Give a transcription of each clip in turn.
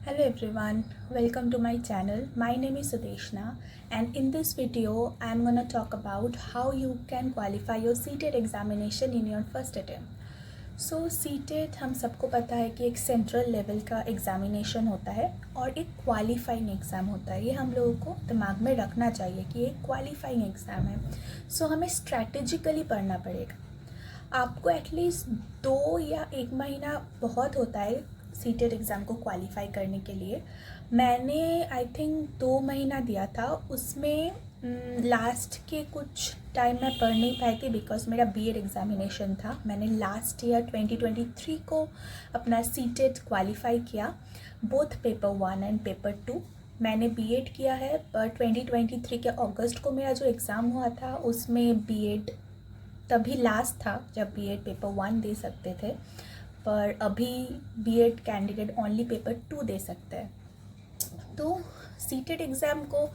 Hello everyone, welcome to my channel. My name is Sudeshna and in this video I am gonna talk about how you can qualify your CTET examination in your first attempt. So CTET हम सबको पता है कि एक central level का examination होता है और एक क्वालिफाइंग एग्ज़ाम होता है। ये हम लोगों को दिमाग में रखना चाहिए कि एक क्वालिफाइंग एग्ज़ाम है। सो हमें स्ट्रैटेजिकली पढ़ना पड़ेगा। आपको एटलीस्ट 2 या 1 महीना बहुत होता है सीटेट एग्ज़ाम को क्वालिफाई करने के लिए। मैंने आई थिंक 2 महीना दिया था। उसमें लास्ट के कुछ टाइम मैं पढ़ नहीं पाई थी बिकॉज मेरा बीएड एग्ज़ामिनेशन था। मैंने लास्ट ईयर 2023 को अपना सीटेट क्वालिफाई किया, बोथ पेपर 1 एंड पेपर 2। मैंने बीएड किया है, पर 2023 के अगस्त को मेरा जो एग्ज़ाम हुआ था उसमें बीएड तभी लास्ट था जब बीएड पेपर 1 दे सकते थे, पर अभी बीएड कैंडिडेट ओनली पेपर 2 दे सकते हैं। तो सीटेट एग्ज़ाम को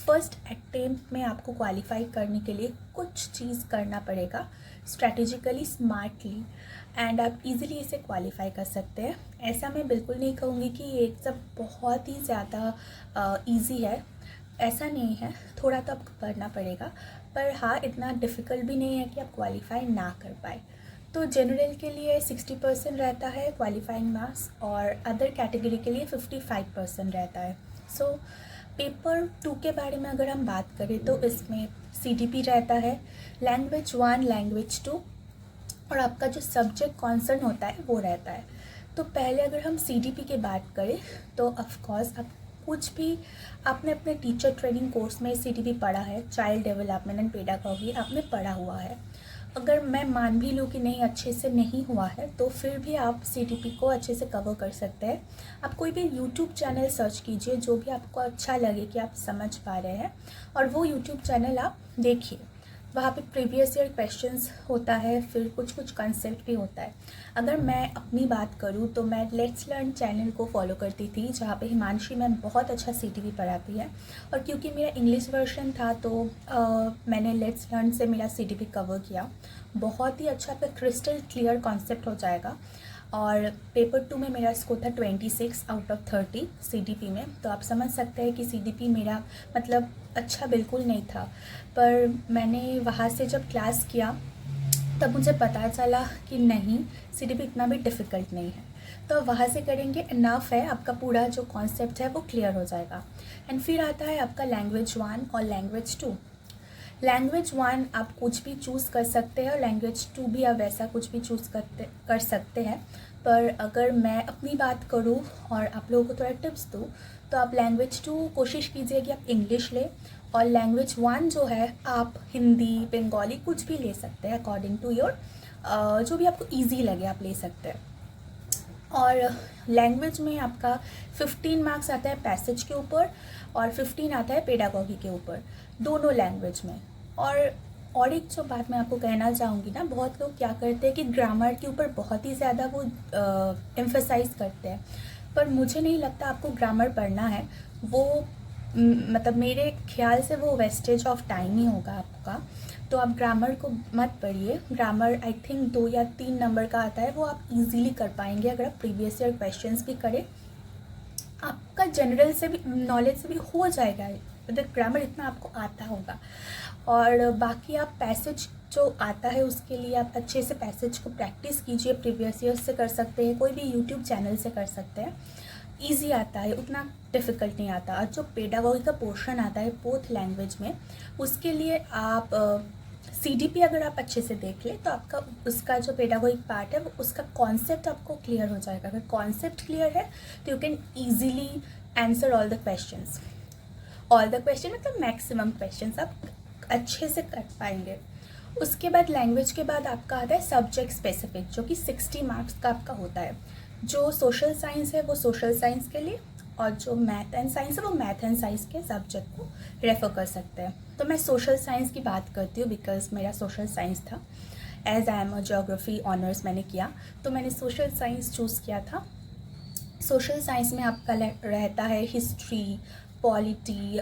फर्स्ट अटेम्प्ट में आपको क्वालिफाई करने के लिए कुछ चीज़ करना पड़ेगा स्ट्रैटेजिकली, स्मार्टली, एंड आप इजीली इसे क्वालिफाई कर सकते हैं। ऐसा मैं बिल्कुल नहीं कहूँगी कि ये एग्ज़ाम बहुत ही ज़्यादा इजी है, ऐसा नहीं है। थोड़ा तो आपको पढ़ना पड़ेगा, पर हाँ, इतना डिफ़िकल्ट भी नहीं है कि आप क्वालिफाई ना कर पाए। तो जनरल के लिए 60% रहता है क्वालिफाइंग मार्क्स और अदर कैटेगरी के लिए 55% रहता है। सो पेपर 2 के बारे में अगर हम बात करें तो इसमें सीडीपी रहता है, लैंग्वेज 1, लैंग्वेज 2, और आपका जो सब्जेक्ट कॉन्सर्न होता है वो रहता है। तो पहले अगर हम सीडीपी की बात करें तो ऑफकोर्स आप कुछ भी आपने अपने टीचर ट्रेनिंग कोर्स में सीडीपी पढ़ा है, चाइल्ड डेवलपमेंट एंड पेडागॉजी आपने पढ़ा हुआ है। अगर मैं मान भी लूँ कि नहीं, अच्छे से नहीं हुआ है, तो फिर भी आप सीडीपी को अच्छे से कवर कर सकते हैं। आप कोई भी यूट्यूब चैनल सर्च कीजिए जो भी आपको अच्छा लगे कि आप समझ पा रहे हैं, और वो यूट्यूब चैनल आप देखिए। वहाँ पे प्रीवियस ईयर क्वेश्चंस होता है, फिर कुछ कंसेप्ट भी होता है। अगर मैं अपनी बात करूँ तो मैं लेट्स लर्न चैनल को फॉलो करती थी, जहाँ पे हिमांशी मैम बहुत अच्छा सीटीपी पढ़ाती है, और क्योंकि मेरा इंग्लिश वर्जन था तो मैंने लेट्स लर्न से मेरा सीटीपी कवर किया। बहुत ही अच्छा पे क्रिस्टल क्लियर कॉन्सेप्ट हो जाएगा। और पेपर 2 में मेरा स्कोर था 26 आउट ऑफ 30 सीडीपी में। तो आप समझ सकते हैं कि सीडीपी मेरा मतलब अच्छा बिल्कुल नहीं था, पर मैंने वहाँ से जब क्लास किया तब मुझे पता चला कि नहीं, सीडीपी इतना भी डिफ़िकल्ट नहीं है। तो वहाँ से करेंगे इनफ है, आपका पूरा जो कॉन्सेप्ट है वो क्लियर हो जाएगा। एंड फिर आता है आपका लैंग्वेज 1 और लैंग्वेज 2। लैंग्वेज 1 आप कुछ भी चूज़ कर सकते हैं और लैंग्वेज 2 भी आप वैसा कुछ भी चूज़ कर सकते हैं। पर अगर मैं अपनी बात करूं और आप लोगों को थोड़ा टिप्स दूं तो आप लैंग्वेज 2 कोशिश कीजिए कि आप इंग्लिश लें, और लैंग्वेज 1 जो है आप हिंदी, बंगाली कुछ भी ले सकते हैं अकॉर्डिंग टू योर जो भी आपको ईजी लगे आप ले सकते हैं। और लैंग्वेज में आपका 15 मार्क्स आता है पैसेज के ऊपर और 15 आता है पेडागॉजी के ऊपर, दोनों लैंग्वेज में। और एक जो बात मैं आपको कहना चाहूँगी ना, बहुत लोग क्या करते हैं कि ग्रामर के ऊपर बहुत ही ज़्यादा वो एम्फसाइज़ करते हैं, पर मुझे नहीं लगता आपको ग्रामर पढ़ना है। वो मतलब मेरे ख्याल से वो वेस्टेज ऑफ टाइम ही होगा आपका। तो आप ग्रामर को मत पढ़िए। ग्रामर आई थिंक 2 या 3 नंबर का आता है, वो आप इजीली कर पाएंगे अगर आप प्रीवियस ईयर क्वेश्चंस भी करें। आपका जनरल से भी नॉलेज से भी हो जाएगा, मतलब ग्रामर इतना आपको आता होगा। और बाकी आप पैसेज जो आता है उसके लिए आप अच्छे से पैसेज को प्रैक्टिस कीजिए, प्रीवियस ईयर से कर सकते हैं, कोई भी यूट्यूब चैनल से कर सकते हैं। ईजी आता है, उतना डिफ़िकल्ट नहीं आता। और जो पेडागॉजी का पोर्शन आता है बोथ लैंग्वेज में, उसके लिए आप सीडीपी अगर आप अच्छे से देख लें तो आपका उसका जो पेडागॉजिक पार्ट है वो उसका कॉन्सेप्ट आपको क्लियर हो जाएगा। अगर कॉन्सेप्ट क्लियर है तो you can easily answer all the questions. All the question मतलब मैक्सिमम क्वेश्चंस आप अच्छे से कर पाएंगे। उसके बाद लैंग्वेज के बाद आपका आता है सब्जेक्ट स्पेसिफिक, जो कि 60 मार्क्स का आपका होता है। जो सोशल साइंस है वो सोशल साइंस के लिए, और जो मैथ एंड साइंस है वो मैथ एंड साइंस के सब्जेक्ट को रेफ़र कर सकते हैं। तो मैं सोशल साइंस की बात करती हूँ बिकॉज मेरा सोशल साइंस था। As I am a geography honours मैंने किया, तो मैंने सोशल साइंस चूज़ किया था। सोशल साइंस में आपका रहता है हिस्ट्री, पॉलिटी,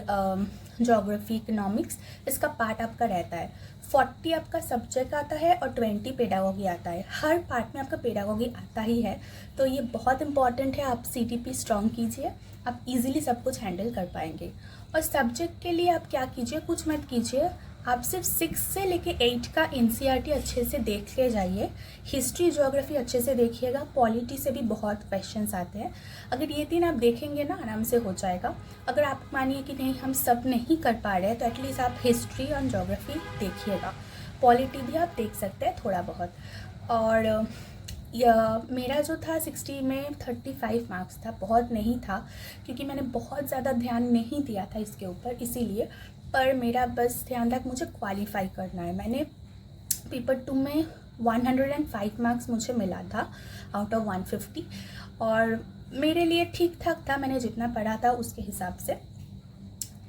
ज्योग्राफी, इकोनॉमिक्स, इसका पार्ट आपका रहता है। 40 आपका सब्जेक्ट आता है और 20 पेडागोगी आता है। हर पार्ट में आपका पेडागोगी आता ही है, तो ये बहुत इंपॉर्टेंट है। आप CTP स्ट्रॉन्ग कीजिए, आप इजीली सब कुछ हैंडल कर पाएंगे। और सब्जेक्ट के लिए आप क्या कीजिए, कुछ मत कीजिए, आप सिर्फ 6 से लेके 8 का NCERT अच्छे से देख के जाइए। हिस्ट्री ज्योग्राफी अच्छे से देखिएगा, पॉलिटी से भी बहुत क्वेश्चंस आते हैं। अगर ये 3 आप देखेंगे ना, आराम से हो जाएगा। अगर आप मानिए कि नहीं हम सब नहीं कर पा रहे हैं, तो एटलीस्ट आप हिस्ट्री और ज्योग्राफी देखिएगा। पॉलिटी भी आप देख सकते हैं थोड़ा बहुत। और मेरा जो था 60 में 35 मार्क्स था, बहुत नहीं था क्योंकि मैंने बहुत ज़्यादा ध्यान नहीं दिया था इसके ऊपर, इसीलिए। पर मेरा बस ध्यान था कि मुझे क्वालिफाई करना है। मैंने पेपर 2 में 105 मार्क्स मुझे मिला था आउट ऑफ 150, और मेरे लिए ठीक ठाक था, मैंने जितना पढ़ा था उसके हिसाब से।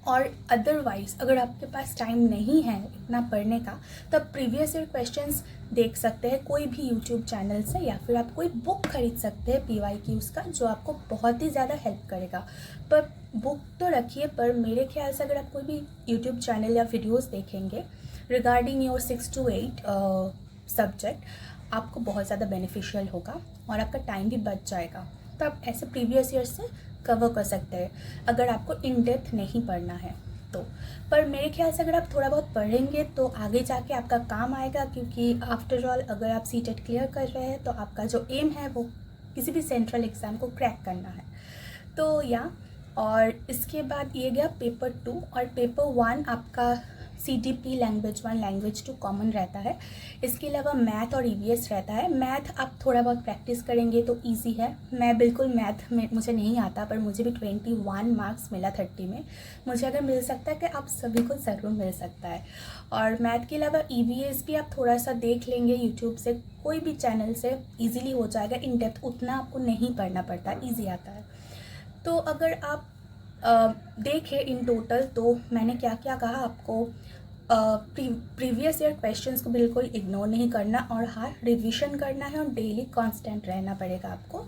और अदरवाइज़ अगर आपके पास टाइम नहीं है इतना पढ़ने का, तो आप प्रीवियस ईयर क्वेश्चंस देख सकते हैं कोई भी यूट्यूब चैनल से, या फिर आप कोई बुक खरीद सकते हैं PYQs का, जो आपको बहुत ही ज़्यादा हेल्प करेगा। पर बुक तो रखिए, पर मेरे ख्याल से अगर आप कोई भी यूट्यूब चैनल या वीडियोस देखेंगे रिगार्डिंग योर 6 to 8 सब्जेक्ट, आपको बहुत ज़्यादा बेनिफिशियल होगा और आपका टाइम भी बच जाएगा। तो आप ऐसे प्रीवियस ईयर से कवर कर सकते हैं अगर आपको इन डेप्थ नहीं पढ़ना है तो। पर मेरे ख्याल से अगर आप थोड़ा बहुत पढ़ेंगे तो आगे जाके आपका काम आएगा, क्योंकि आफ्टर ऑल अगर आप CTET क्लियर कर रहे हैं तो आपका जो एम है वो किसी भी सेंट्रल एग्ज़ाम को क्रैक करना है। तो या और इसके बाद ये गया पेपर 2, और पेपर 1 आपका CTP लैंग्वेज 1 लैंग्वेज 2 कॉमन रहता है। इसके अलावा मैथ और EVS रहता है। मैथ आप थोड़ा बहुत प्रैक्टिस करेंगे तो इजी है। मैं बिल्कुल मैथ में मुझे नहीं आता, पर मुझे भी 21 मार्क्स मिला 30 में। मुझे अगर मिल सकता है कि आप सभी को ज़रूर मिल सकता है। और मैथ के अलावा EVS भी आप थोड़ा सा देख लेंगे यूट्यूब से, कोई भी चैनल से, ईज़िली हो जाएगा। इन डेप्थ उतना आपको नहीं पढ़ना पड़ता, ईजी आता है। तो अगर आप देखें इन टोटल, तो मैंने क्या क्या कहा आपको। प्रीवियस ईयर क्वेश्चंस को बिल्कुल इग्नोर नहीं करना, और हाँ रिवीजन करना है, और डेली कांस्टेंट रहना पड़ेगा आपको।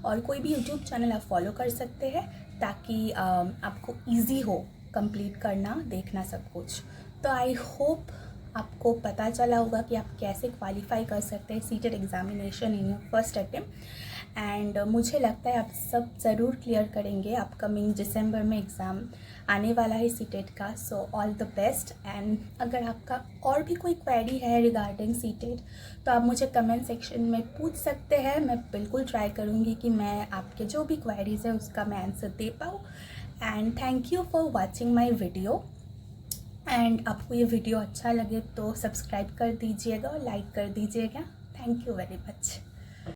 और कोई भी यूट्यूब चैनल आप फॉलो कर सकते हैं ताकि आपको इजी हो कंप्लीट करना, देखना सब कुछ। तो आई होप आपको पता चला होगा कि आप कैसे क्वालिफाई कर सकते हैं CTET examination in your first attempt. And मुझे लगता है आप सब ज़रूर क्लियर करेंगे। अपकमिंग दिसंबर में एग्ज़ाम आने वाला है CTET का। So all the best. And अगर आपका और भी कोई क्वेरी है रिगार्डिंग CTET, तो आप मुझे कमेंट सेक्शन में पूछ सकते हैं। मैं बिल्कुल ट्राई करूँगी कि मैं आपके जो भी क्वेरीज है उसका मैं आंसर दे पाऊँ। And thank you for watching my video. And आपको ये वीडियो अच्छा लगे तो सब्सक्राइब कर दीजिएगा और लाइक कर दीजिएगा। Thank you very much.